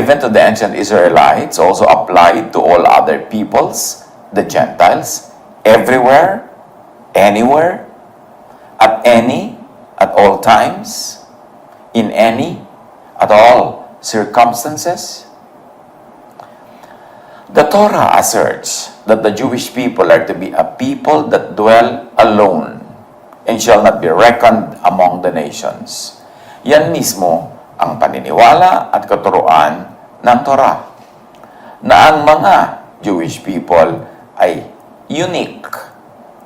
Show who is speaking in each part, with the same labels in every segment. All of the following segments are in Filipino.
Speaker 1: given to the ancient Israelites also applied to all other peoples, the Gentiles, everywhere, anywhere, at any, at all times, in any, at all circumstances. The Torah asserts that the Jewish people are to be a people that dwell alone and shall not be reckoned among the nations. Yan mismo ang paniniwala at katuruan ng Torah, na ang mga Jewish people ay unique,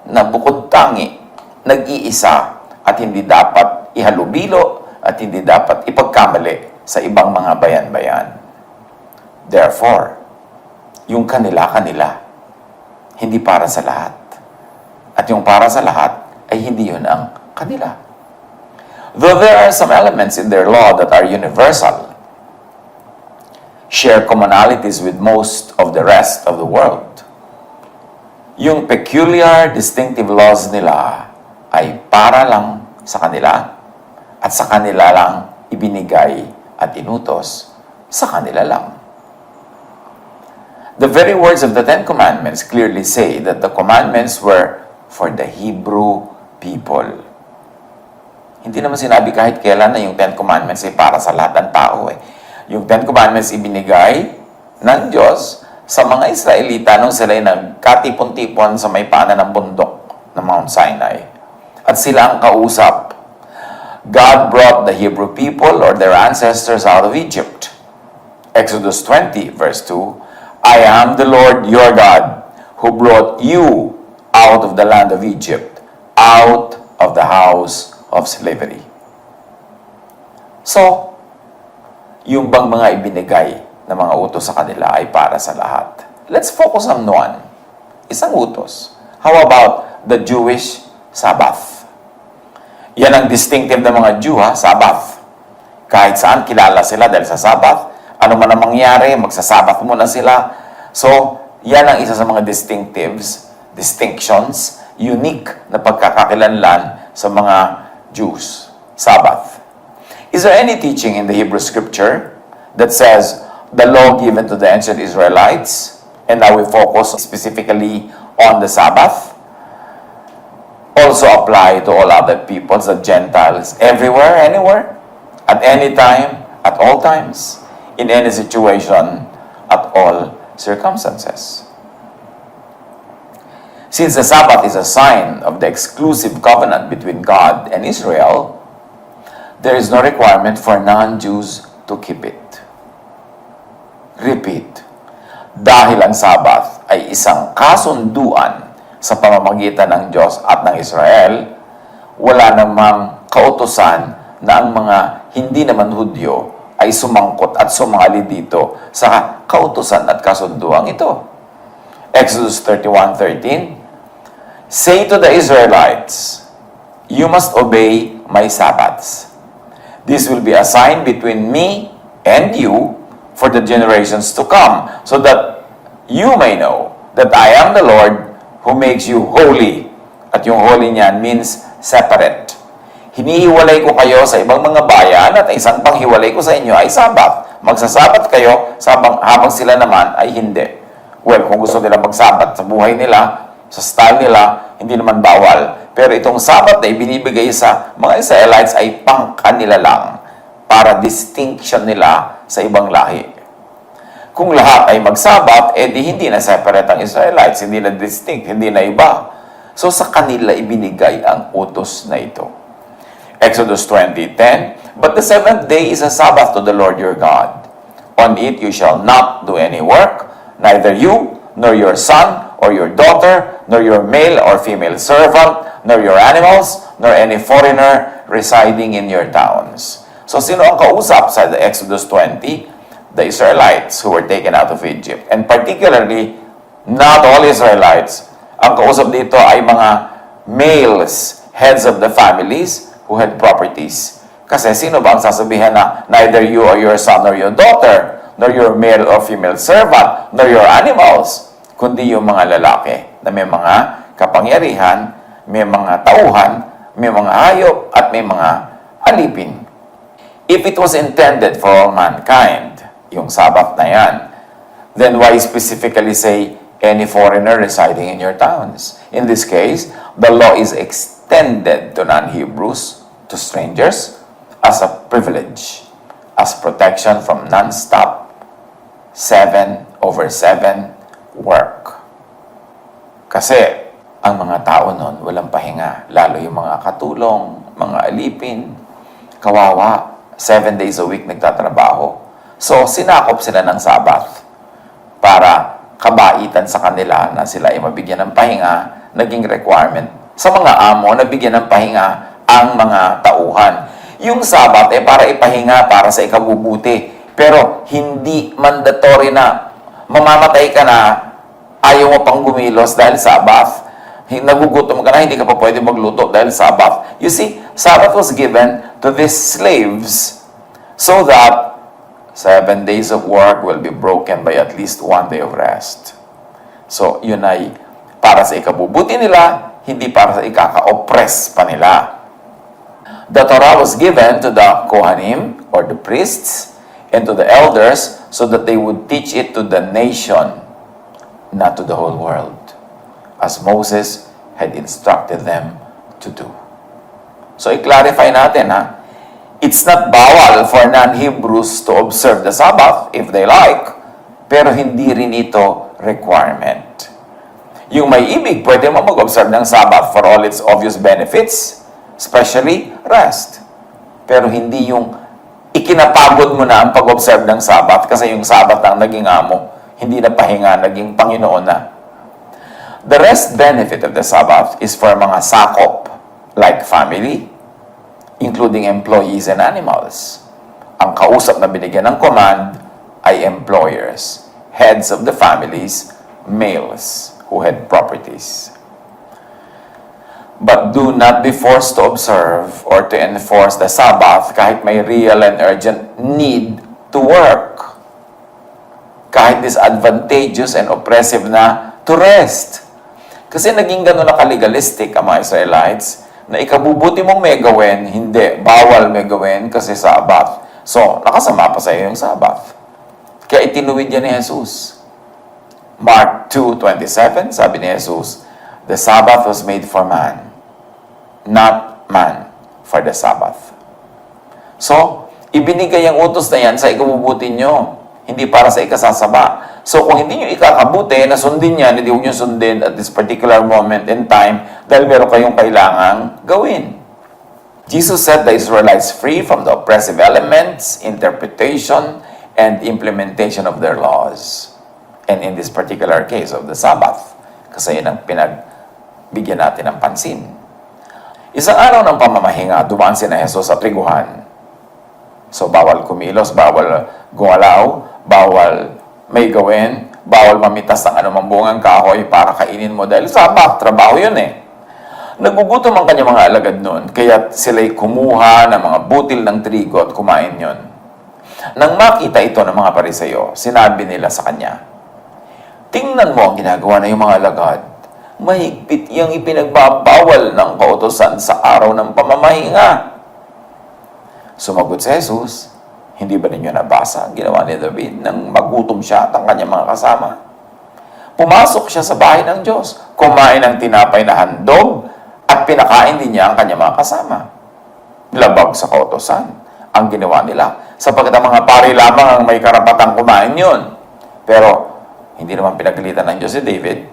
Speaker 1: na bukod tangi, nag-iisa, at hindi dapat ihalubilo at hindi dapat ipagkamali sa ibang mga bayan-bayan. Therefore, yung kanila-kanila, hindi para sa lahat. At yung para sa lahat ay hindi yun ang kanila. Though there are some elements in their law that are universal, share commonalities with most of the rest of the world, yung peculiar, distinctive laws nila ay para lang sa kanila at sa kanila lang ibinigay at inutos sa kanila lang. The very words of the Ten Commandments clearly say that the commandments were for the Hebrew people. Hindi naman sinabi kahit kailan na yung Ten Commandments ay para sa lahat ng tao. Yung Ten Commandments ibinigay ng Diyos sa mga Israelita nung sila ay nagkatipon-tipon sa may paanan ng bundok ng Mount Sinai. At sila ang kausap. God brought the Hebrew people or their ancestors out of Egypt. Exodus 20 verse 2, I am the Lord your God who brought you out of the land of Egypt, out of the house of slavery. So, yung bang mga ibinigay na mga utos sa kanila ay para sa lahat. Let's focus on one. Isang utos. How about the Jewish Sabbath? Yan ang distinctive ng mga Jew, Sabbath. Kahit saan, kilala sila dahil sa Sabbath. Ano man ang mangyari, magsasabath muna sila. So, yan ang isa sa mga distinctions, unique na pagkakakilanlan sa mga Jews. Sabbath. Is there any teaching in the Hebrew Scripture that says the law given to the ancient Israelites, and now we focus specifically on the Sabbath, also apply to all other peoples, the Gentiles, everywhere, anywhere, at any time, at all times, in any situation, at all circumstances? Since the Sabbath is a sign of the exclusive covenant between God and Israel, there is no requirement for non-Jews to keep it. Repeat, dahil ang Sabbath ay isang kasunduan sa pamamagitan ng Diyos at ng Israel, wala namang kautusan na ang mga hindi naman Hudyo ay sumangkot at sumali dito sa kautusan at kasunduang ito. Exodus 31:13, say to the Israelites, you must obey my Sabbaths. This will be a sign between me and you for the generations to come, so that you may know that I am the Lord who makes you holy. At yung holy niyan means separate. Hinihiwalay ko kayo sa ibang mga bayan at isang panghiwalay ko sa inyo ay Sabat. Magsasabat kayo habang sila naman ay hindi. Well, kung gusto nila magsabat sa buhay nila, sa style nila, hindi naman bawal. Pero itong Sabat na ibinibigay sa mga Israelites ay pang-kanila lang para distinction nila sa ibang lahi. Kung lahat ay magsabat, di hindi na separate ang Israelites, hindi na distinct, hindi na iba. So sa kanila ibinigay ang utos na ito. Exodus 20:10, but the seventh day is a Sabbath to the Lord your God. On it you shall not do any work, neither you, nor your son, or your daughter, nor your male or female servant, nor your animals, nor any foreigner residing in your towns. So sino ang kausap sa Exodus 20? The Israelites who were taken out of Egypt. And particularly, not all Israelites. Ang kausap dito ay mga males, heads of the families who had properties. Kasi sino ba ang sasabihan na neither you or your son or your daughter, nor your male or female servant, nor your animals, kundi yung mga lalaki na may mga kapangyarihan, may mga tauhan, may mga hayop, at may mga alipin. If it was intended for all mankind, yung Sabbath na yan. Then why specifically say any foreigner residing in your towns? In this case, the law is extended to non-Hebrews, to strangers, as a privilege, as protection from non-stop 7/7 work. Kasi ang mga tao nun walang pahinga, lalo yung mga katulong, mga alipin, kawawa, 7 days a week nagtatrabaho. So, sinakop sila ng Sabbath para kabaitan sa kanila na sila ay mabigyan ng pahinga, naging requirement sa mga amo na bigyan ng pahinga ang mga tauhan. Yung Sabbath ay para ipahinga, para sa ikabubuti. Pero hindi mandatory na mamamatay ka na, ayaw mo pang gumilos dahil Sabbath. Nagugutom ka na, hindi ka pa pwede magluto dahil Sabbath. You see, Sabbath was given to these slaves so that 7 days of work will be broken by at least 1 day of rest. So, yun ay para sa ikabubuti nila, hindi para sa ikaka-oppress pa nila. The Torah was given to the Kohanim, or the priests, and to the elders, so that they would teach it to the nation, not to the whole world, as Moses had instructed them to do. So, i-clarify natin, ha? It's not bawal for non-Hebrews to observe the Sabbath if they like, pero hindi rin ito requirement. Yung may ibig, pwede mo mag-observe ng Sabbath for all its obvious benefits, especially rest. Pero hindi yung ikinapagod mo na ang pag-observe ng Sabbath kasi yung Sabbath ang naging amo, hindi na pahinga, naging Panginoon na. The rest benefit of the Sabbath is for mga sakop, like family, including employees and animals. Ang kausap na binigyan ng command ay employers, heads of the families, males who had properties. But do not be forced to observe or to enforce the Sabbath kahit may real and urgent need to work. Kahit disadvantageous and oppressive na to rest. Kasi naging gano'n na kalegalistic ang mga Israelites na ikabubuti mong may gawin, hindi, bawal may gawin kasi Sabbath. So, nakasama pa sa iyo yung Sabbath. Kaya itinuwid yan ni Jesus. Mark 2:27, sabi ni Jesus, the Sabbath was made for man, not man for the Sabbath. So, ibinigay ang utos na yan sa ikabubuti nyo, hindi para sa ikasasaba. So, kung hindi nyo ikakabuti, na sundin yan, hindi nyo sundin at this particular moment in time dahil meron kayong kailangang gawin. Jesus set the Israelites free from the oppressive elements, interpretation, and implementation of their laws. And in this particular case of the Sabbath, kasi yun ang pinagbigyan natin ng pansin. Isang araw ng pamamahinga, dumaan si na Jesus sa triguhan. So, bawal kumilos, bawal gumalaw, bawal may gawin, bawal mamitas ng anumang bungang kahoy para kainin mo dahil Sabbath, trabaho yun eh. Nagugutom ang kanyang mga alagad noon, kaya sila'y kumuha ng mga butil ng trigo at kumain yun. Nang makita ito ng mga Pariseyo, sinabi nila sa kanya, tingnan mo ang ginagawa na yung mga alagad. Mahigpit yung ipinagbabawal ng kautosan sa araw ng pamamahinga. Sumagot si Jesus, hindi ba ninyo nabasa ang ginawa ni David nang magutom siya at ang kanyang mga kasama? Pumasok siya sa bahay ng Diyos, kumain ng tinapay na handog at pinakain din niya ang kanyang mga kasama. Labag sa kautosan ang ginawa nila, sapagkat ang mga pari lamang ang may karapatang kumain yun. Pero hindi naman pinagalitan ng Diyos si David.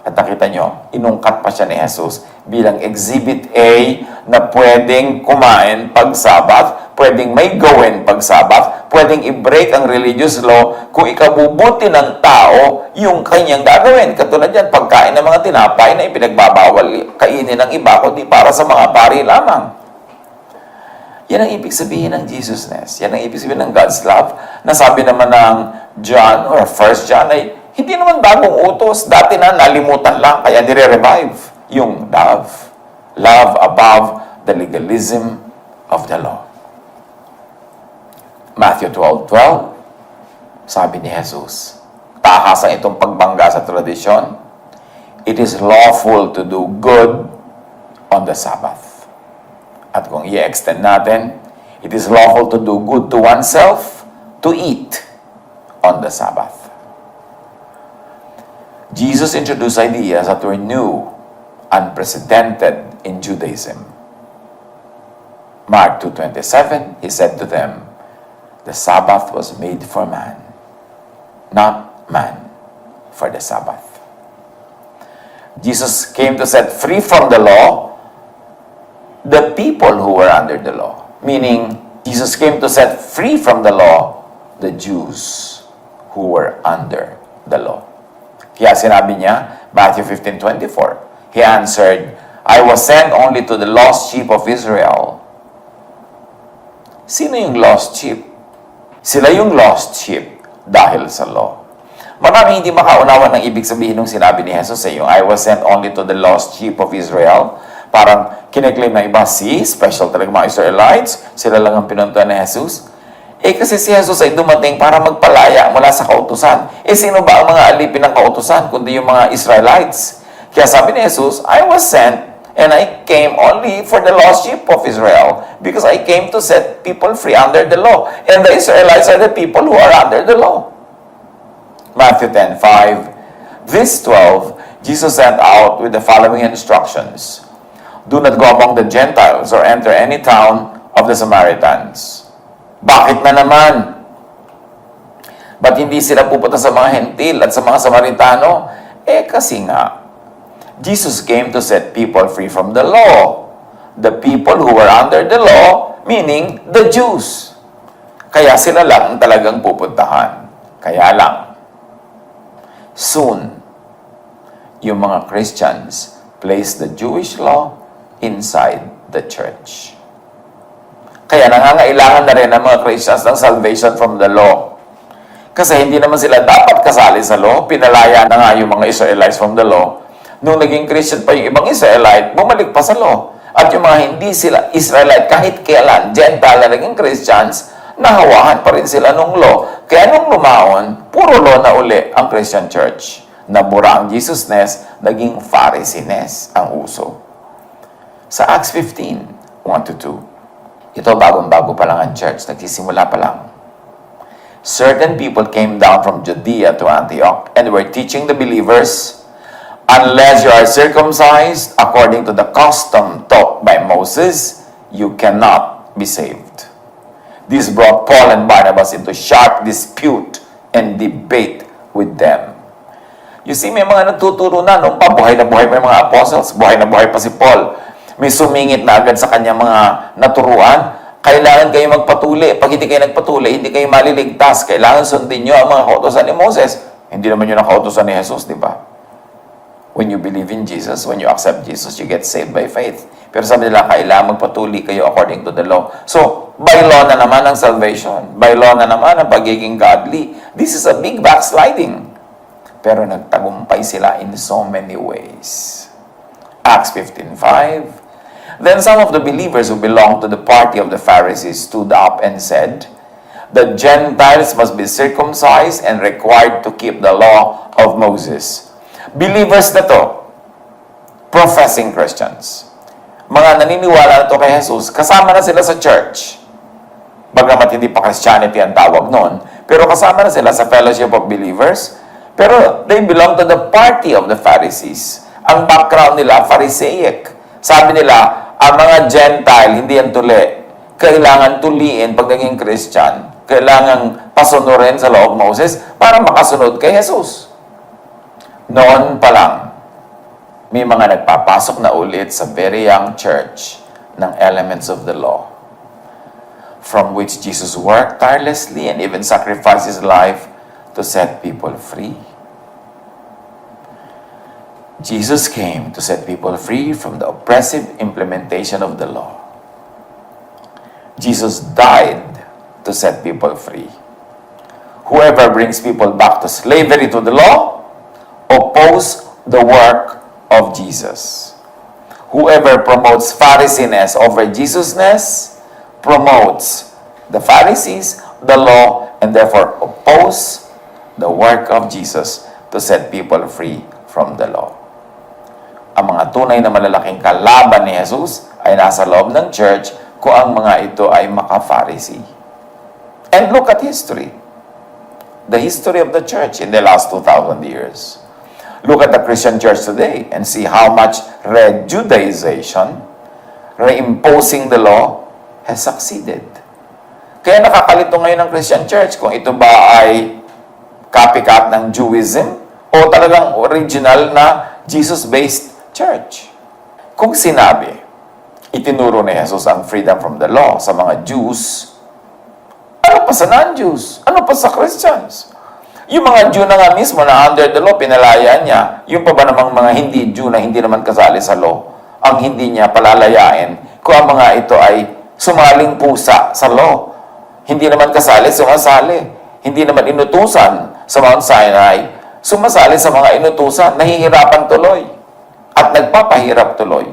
Speaker 1: At nakita nyo, inungkat pa siya ni Jesus bilang Exhibit A na pwedeng kumain pag Sabbath, pwedeng may gawin pag Sabbath, pwedeng i-break ang religious law kung ikabubuti ng tao yung kanyang gagawin. Katulad yan, pagkain ng mga tinapay na ipinagbabawal kainin ng iba, kundi para sa mga pari lamang. Yan ang ibig sabihin ng Jesusness. Yan ang ibig sabihin ng God's love. Nasabi naman ng John or 1 John ay hindi naman bagong utos. Dati na nalimutan lang, kaya nire-revive yung love. Love above the legalism of the law. Matthew 12:12, sabi ni Jesus, tahasan itong pagbangga sa tradisyon, it is lawful to do good on the Sabbath. At kung i-extend natin, it is lawful to do good to oneself, to eat on the Sabbath. Jesus introduced ideas that were new, unprecedented in Judaism. Mark 2:27, he said to them, "The Sabbath was made for man, not man for the Sabbath." Jesus came to set free from the law the people who were under the law. Meaning, Jesus came to set free from the law the Jews who were under the law. Kaya sinabi niya, Matthew 15:24, he answered, "I was sent only to the lost sheep of Israel." Sino yung lost sheep? Sila yung lost sheep dahil sa law. Marami hindi makaunawa ng ibig sabihin ng sinabi ni Jesus yung I was sent only to the lost sheep of Israel. Parang kiniklaim na iba, special talaga mga Israelites, sila lang ang pinuntuan ni Jesus. Kasi si Jesus ay dumating para magpalaya mula sa kautusan. Sino ba ang mga alipin ng kautusan kundi yung mga Israelites? Kaya sabi ni Jesus, I was sent and I came only for the lost sheep of Israel because I came to set people free under the law. And the Israelites are the people who are under the law. Matthew 10:5, these 12, Jesus sent out with the following instructions. Do not go among the Gentiles or enter any town of the Samaritans. Bakit na naman? Ba't hindi sila pupunta sa mga Hentil at sa mga Samaritano? Kasi nga, Jesus came to set people free from the law. The people who were under the law, meaning the Jews. Kaya sila lang ang talagang pupuntahan. Kaya lang, soon, yung mga Christians place the Jewish law inside the church. Kaya nangangailangan na rin ang mga Christians ng salvation from the law. Kasi hindi naman sila dapat kasali sa law. Pinalaya na nga yung mga Israelites from the law. Nung naging Christian pa yung ibang Israelite, bumalik pa sa law. At yung mga hindi sila Israelite, kahit kailan, Gentile na naging Christians, nahawahan pa rin sila nung law. Kaya nung lumaon, puro law na uli ang Christian church. Nabura ang Jesusness, naging Pharisees ang uso. Sa Acts 15, 1-2, ito bagong-bago pa lang ang church, nagsisimula pa lang. Certain people came down from Judea to Antioch and were teaching the believers, unless you are circumcised according to the custom taught by Moses, you cannot be saved. This brought Paul and Barnabas into sharp dispute and debate with them. You see, may mga nagtuturo na, nung pa, buhay na buhay pa yung mga apostles, buhay na buhay pa si Paul. May sumingit na agad sa kanya mga naturuan. Kailangan kayo magpatuli. Pag hindi kayo nagpatuli, hindi kayo maliligtas. Kailangan sundin nyo ang mga kautosan ni Moses. Hindi naman yun ang kautosan ni Jesus, di ba? When you believe in Jesus, when you accept Jesus, you get saved by faith. Pero sabi nila, kailangan magpatuli kayo according to the law. So, by law na naman ang salvation. By law na naman ang pagiging godly. This is a big backsliding. Pero nagtagumpay sila in so many ways. Acts 15:5. Then some of the believers who belonged to the party of the Pharisees stood up and said, the Gentiles must be circumcised and required to keep the law of Moses. Believers na to, professing Christians. Mga naniniwala na to kay Jesus, kasama na sila sa church. Bagamat hindi pa Christianity ang tawag noon, pero kasama na sila sa fellowship of believers. Pero they belong to the party of the Pharisees. Ang background nila, Pharisaic. Sabi nila, ang mga Gentile, hindi yan tuli. Kailangan tuliin pag naging Christian. Kailangan pasunurin sa law of Moses para makasunod kay Jesus. Noon pa lang, may mga nagpapasok na ulit sa very young church ng elements of the law, from which Jesus worked tirelessly and even sacrificed His life to set people free. Jesus came to set people free from the oppressive implementation of the law. Jesus died to set people free. Whoever brings people back to slavery to the law oppose the work of Jesus. Whoever promotes Pharisees over Jesusness promotes the Pharisees, the law, and therefore oppose the work of Jesus to set people free from the law. Ang mga tunay na malalaking kalaban ni Jesus ay nasa loob ng church kung ang mga ito ay maka-Pharisee. And look at history. the history of the church in the last 2,000 years. Look at the Christian church today and see how much re-Judaization, reimposing the law, has succeeded. Kaya nakakalito ngayon ng Christian church kung ito ba ay copycat ng Judaism o talagang original na Jesus-based church. Kung sinabi, itinuro ni Jesus ang freedom from the law sa mga Jews, ano pa sa non-Jews? Ano pa sa Christians? Yung mga Jew na nga mismo na under the law, pinalaya niya, yung pa ba namang mga hindi Jew na hindi naman kasali sa law, ang hindi niya palalayain kung ang mga ito ay sumaling pusa sa law. Hindi naman kasali, sumasali. Hindi naman inutusan sa Mount Sinai, sumasali sa mga inutusan, nahihirapan tuloy at nagpapahirap tuloy.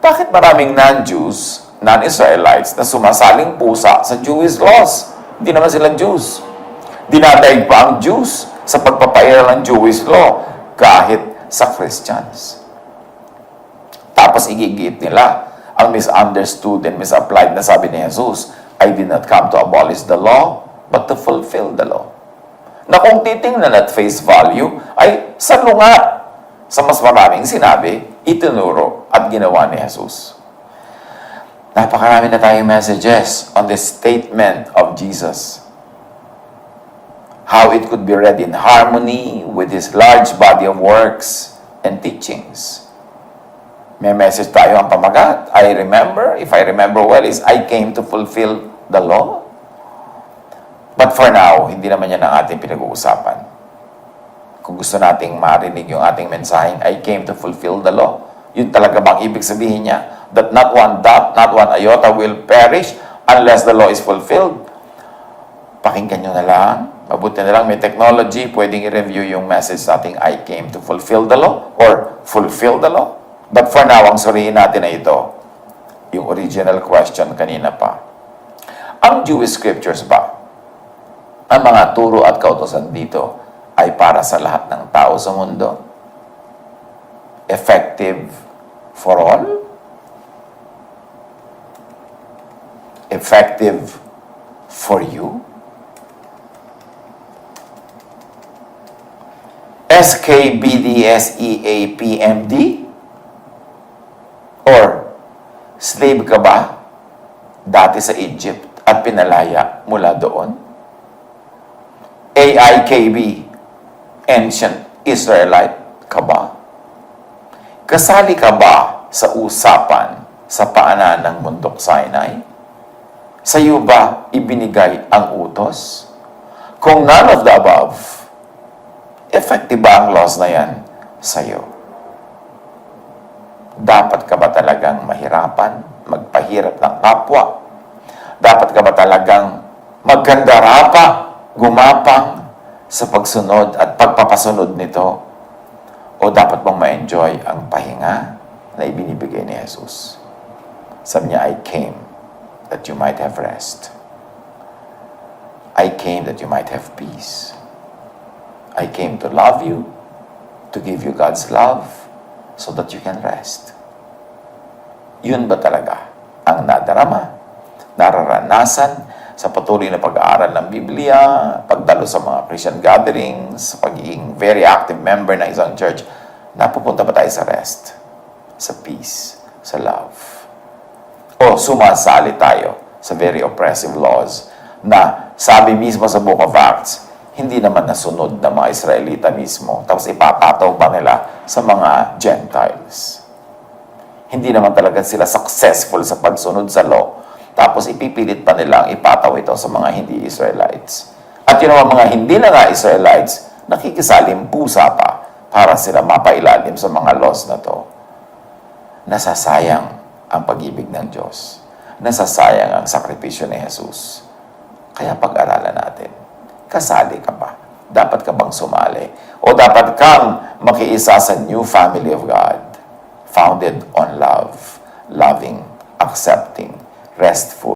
Speaker 1: Bakit maraming non-Jews, non-Israelites na sumasaling pusa sa Jewish laws? Hindi naman sila Jews. Dinadaig pa ang Jews sa pagpapairal ng Jewish law kahit sa Christians. Tapos igigit nila ang misunderstood and misapplied na sabi ni Jesus, I did not come to abolish the law, but to fulfill the law. Na kung titingnan at face value, ay salungat sa mas maraming sinabi, itinuro at ginawa ni Jesus. Napakarami na tayong messages on the statement of Jesus. How it could be read in harmony with His large body of works and teachings. May message tayo ang pamagat. I remember, if I remember well, is I came to fulfill the law. But for now, hindi naman yan ang ating pinag-uusapan. Kung gusto nating marinig yung ating mensaheng, I came to fulfill the law. Yun talaga bang ibig sabihin niya? That not one dot, not one iota will perish unless the law is fulfilled. Pakinggan nyo na lang. Mabuti na lang may technology, pwedeng i-review yung message nating I came to fulfill the law or fulfill the law. But for now, ang suriin natin na ito, yung original question kanina pa. Ang Jewish scriptures ba, ang mga turo at kautosan dito, ay para sa lahat ng tao sa mundo? Effective for all? Effective for you? SKBDSEAPMD? Or slave ka ba dati sa Egypt at pinalaya mula doon? AIKB, Ancient Israelite ka ba? Kasali ka ba sa usapan sa paanan ng Mundok Sinai? Sa iyo ba ibinigay ang utos? Kung none of the above, effective ba ang laws na yan sa iyo? Dapat ka ba talagang mahirapan, magpahirap ng kapwa? Dapat ka ba talagang magkandara pa, gumapang sa pagsunod at pagpapasunod nito? O dapat bang ma-enjoy ang pahinga na ibinibigay ni Jesus? Sabi niya, I came that you might have rest. I came that you might have peace. I came to love you, to give you God's love, so that you can rest. Yun ba talaga ang nadarama, nararanasan sa patuloy na pag-aaral ng Biblia, pagdalo sa mga Christian gatherings, pagiging very active member ng isang church? Napupunta ba tayo sa rest, sa peace, sa love? O sumasali tayo sa very oppressive laws na sabi mismo sa Book of Acts, hindi naman nasunod ng mga Israelita mismo, tapos ipapataw pa nila sa mga Gentiles. Hindi naman talaga sila successful sa pagsunod sa law, tapos ipipilit pa nilang ipataw ito sa mga hindi Israelites. At yun naman mga hindi na nga Israelites, nakikisalim pusa pa para sila mapailalim sa mga laws na to. Nasasayang ang pag-ibig ng Diyos. Nasasayang ang sakripisyo ni Jesus. Kaya pag-aralan natin, kasali ka ba? Dapat ka bang sumali? O dapat kang makiisa sa new family of God, founded on love, loving, accepting, restful,